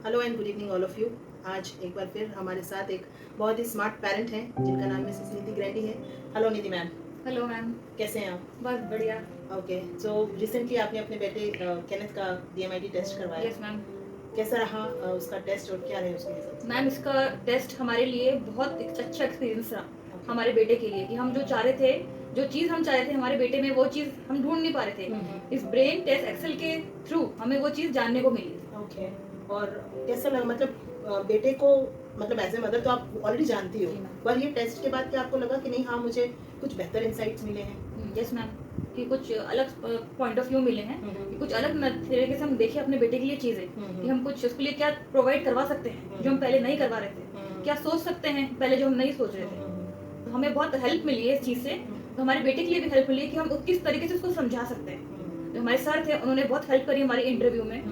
Hello and good evening all of you. आज एक बार फिर हमारे साथ एक बहुत ही स्मार्ट पेरेंट हैं जिनका नाम मिसेस नीति ग्रैंडी है। हेलो नीति मैम। Hello ma'am. कैसे हैं आप? बस बढ़िया। ओके, सो रिसेंटली आपने अपने बेटे केनेथ का डीएमआईटी टेस्ट करवाया। Yes ma'am. कैसा रहा उसका टेस्ट और क्या रहे उसके रिजल्ट्स? मैम इसका टेस्ट हमारे लिए बहुत एक अच्छा एक्सपीरियंस रहा Okay. हमारे बेटे के लिए कि हम जो चाह रहे थे, जो चीज़ हम चाह रहे थे हमारे बेटे में, वो चीज़ हम ढूंढ नहीं पा रहे थे। इस ब्रेन टेस्ट एक्सेल के थ्रू हमें वो चीज़ जानने को मिली। ओके, और कैसा लगा मतलब बेटे को, मतलब एज ए मदर तो आप ऑलरेडी जानती हो, जी मैम। पर ये टेस्ट के बाद क्या आपको लगा कि नहीं हाँ मुझे कुछ बेहतर इंसाइट्स मिले हैं? यस मैम, कि कुछ अलग पॉइंट ऑफ व्यू मिले हैं, कि कुछ अलग तरीके से हम देखें अपने बेटे के लिए चीज़ें, कि हम कुछ उसके लिए क्या प्रोवाइड करवा सकते हैं जो हम पहले नहीं करवा रहे थे, क्या सोच सकते हैं पहले जो हम नहीं सोच रहे थे। तो हमें बहुत हेल्प मिली है इस चीज़ से। तो हमारे बेटे के लिए भी हेल्प मिली है कि हम किस तरीके से उसको समझा सकते हैं। जो हमारे सर थे उन्होंने बहुत हेल्प करी हमारी इंटरव्यू में,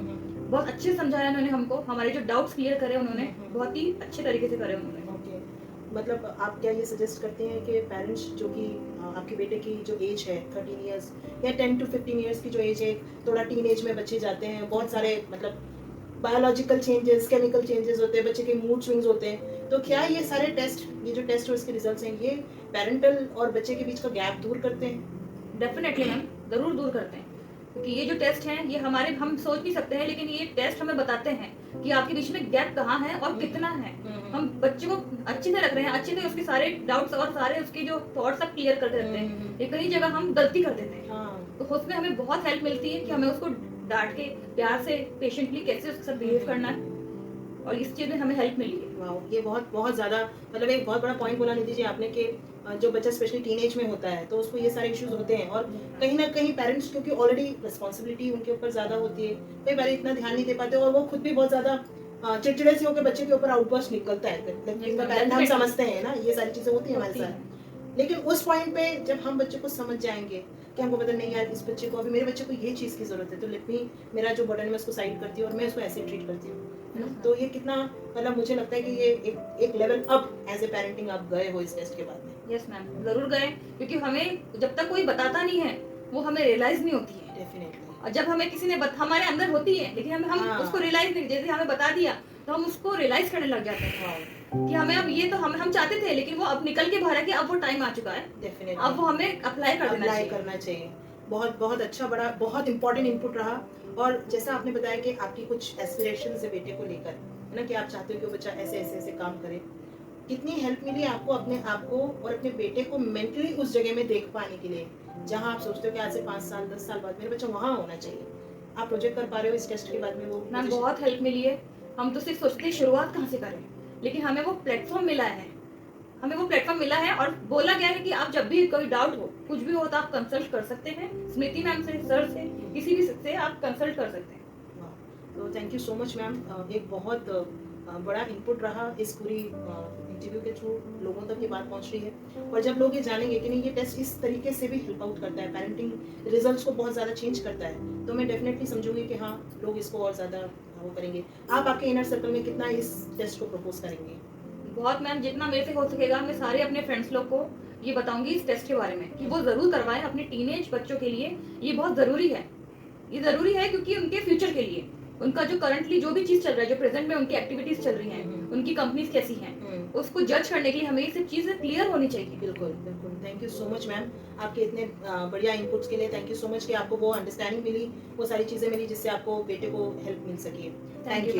बहुत अच्छे से समझाया उन्होंने हमको, हमारे जो डाउट्स क्लियर करे उन्होंने बहुत ही अच्छे तरीके से करे उन्होंने। ओके, मतलब आप क्या ये सजेस्ट करते हैं कि पेरेंट्स जो कि आपके बेटे की जो एज है 13 इयर्स या 10 to 15 इयर्स की जो एज है, थोड़ा टीन एज में बच्चे जाते हैं, बहुत सारे मतलब बायोलॉजिकल चेंजेस, केमिकल चेंजेस होते हैं, बच्चे के मूड स्विंग्स होते हैं, तो क्या ये सारे टेस्ट, ये जो टेस्ट और इसके रिजल्ट्स हैं, ये पेरेंटल और बच्चे के बीच का गैप दूर करते हैं? डेफिनेटली मैम, ज़रूर दूर करते हैं, क्योंकि ये जो टेस्ट हैं ये हमारे, हम सोच नहीं सकते हैं, लेकिन ये टेस्ट हमें बताते हैं कि आपके बीच में गैप कहाँ है और कितना है। हम बच्चे को अच्छे से रख रहे हैं, अच्छे से उसके सारे डाउट्स और सारे उसके जो थॉट्स सब क्लियर करके रखते हैं, ये कई जगह हम गलती कर देते हैं। तो उसमें हमें बहुत हेल्प मिलती है कि हमें उसको डांट के प्यार से पेशेंटली कैसे उसके साथ बिहेव करना है, और इस चीज़ में हमें हेल्प मिली है। वाओ, ये बहुत बहुत ज़्यादा मतलब एक बहुत बड़ा पॉइंट बोला निधि जी आपने कि जो बच्चा स्पेशली टीनेज में होता है तो उसको ये सारे इश्यूज होते हैं, और कहीं ना कहीं पेरेंट्स क्योंकि ऑलरेडी रिस्पॉन्सिबिलिटी उनके ऊपर ज़्यादा होती है, कई बार इतना ध्यान नहीं दे पाते और वो खुद भी बहुत ज़्यादा चिड़चिड़े से होकर बच्चे के ऊपर आउटबर्स्ट निकलता है। पेरेंट हम समझते हैं ना, ये सारी चीज़ें होती हैं हमारे साथ, लेकिन उस पॉइंट पे जब हम बच्चे को समझ जाएंगे कि हमको पता नहीं यार इस बच्चे को, अभी मेरे बच्चे को ये चीज़ की ज़रूरत है, तो लेट मी, मेरा जो बर्डन है मैं उसको साइड करती हूँ और मैं उसको ऐसे ट्रीट करती हूँ, है ना? तो ये कितना, मतलब मुझे लगता है कि ये एक level up as a parenting आप गए हो इस टेस्ट के बाद में। यस मैम, ज़रूर गए, क्योंकि हमें जब तक कोई बताता नहीं है वो हमें रियलाइज़ नहीं होती है। डेफिनेटली। और जब हमें किसी ने हमारे अंदर होती है, लेकिन हम हाँ। उसको रियलाइज़ नहीं, जैसे हमें बता दिया तो हम उसको रियलाइज़ करने लग जाते हैं कि हमें अब ये तो हम चाहते थे, लेकिन वो अब निकल के बाहर है कि अब वो टाइम आ चुका है, डेफिनेटली अब वो हमें अप्लाई करना चाहिए। बहुत बहुत अच्छा, बड़ा बहुत इंपॉर्टेंट इनपुट रहा। और जैसा आपने बताया कि आपकी कुछ एस्पिरेशंस है बेटे को लेकर, है ना, कि आप चाहते हो कि वो बच्चा ऐसे ऐसे ऐसे काम करे, कितनी हेल्प मिली आपको अपने आप को और अपने बेटे को मेंटली उस जगह में देख पाने के लिए जहां आप सोचते हो कि आज से 5 साल 10 साल बाद मेरा बच्चा वहां होना चाहिए, आप प्रोजेक्ट कर पा रहे हो इस टेस्ट के बाद में? वो मैम बहुत हेल्प मिली है। हम तो सिर्फ सोचते हैं शुरुआत कहाँ से करें, लेकिन हमें वो प्लेटफॉर्म मिला है, और बोला गया है कि आप जब भी कोई डाउट हो, कुछ भी हो, तो आप कंसल्ट कर सकते हैं स्मृति मैम से, सर से, किसी भी से आप कंसल्ट कर सकते हैं। तो thank you so much ma'am, एक बहुत बड़ा इनपुट रहा इस पूरी इंटरव्यू के थ्रू, लोगों तक ये बात पहुंच रही है, और जब लोग ये जानेंगे कि नहीं ये टेस्ट इस तरीके से भी हेल्प आउट करता है, पेरेंटिंग रिजल्ट्स को बहुत ज़्यादा चेंज करता है, तो मैं डेफिनेटली समझूंगी कि हाँ लोग इसको और ज़्यादा वो करेंगे। आप आपके इनर सर्कल में कितना इस टेस्ट को प्रपोज करेंगे? बहुत मैम, जितना मेरे से हो सकेगा मैं सारे अपने फ्रेंड्स लोग को ये बताऊंगी इस टेस्ट के बारे में कि वो ज़रूर करवाएं अपने टीनेज बच्चों के लिए। ये बहुत ज़रूरी है, ये ज़रूरी है, क्योंकि उनके फ्यूचर के लिए, उनका जो करंटली जो भी चीज़ चल रहा है, जो प्रेजेंट में उनकी एक्टिविटीज़ चल रही हैं, उनकी कंपनीज कैसी हैं, उसको जज करने के लिए हमें ये सब चीज़ें क्लियर होनी चाहिए। बिल्कुल बिल्कुल, thank you so much ma'am आपके इतने बढ़िया इनपुट्स के लिए। थैंक यू सो मच कि आपको वो अंडरस्टैंडिंग मिली, वो सारी चीज़ें मिली जिससे आपको बेटे को हेल्प मिल सकी है। Thank you.